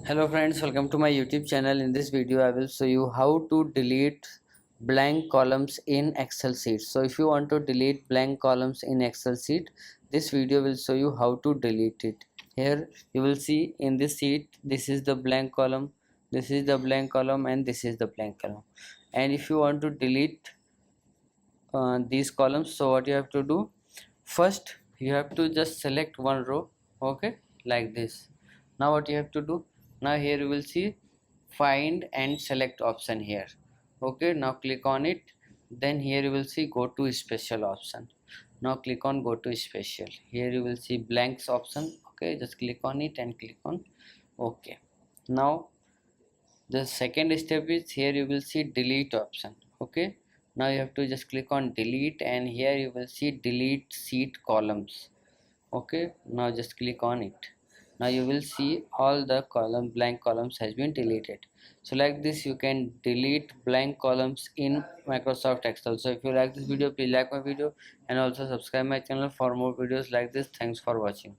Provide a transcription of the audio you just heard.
Hello friends, welcome to my YouTube channel. In this video I will show you how to delete blank columns in Excel sheet. So if you want to delete blank columns in Excel sheet, this video will show you how to delete it. Here you will see in this sheet, this is the blank column, this is the blank column, and this is the blank column. And if you want to delete these columns, so what you have to do, first you have to just select one row, okay, like this. Now what you have to do, now here you will see find and select option here, okay. Now click on it, then here you will see go to special option. Now click on go to special. Here you will see blanks option, okay, just click on it and click on okay. Now the second step is here you will see delete option, okay. Now you have to just click on delete, and here you will see delete sheet columns, okay. Now just click on it. Now you will see all the blank columns has been deleted. So like this you can delete blank columns in Microsoft Excel. So if you like this video, please like my video and also subscribe my channel for more videos like this. Thanks for watching.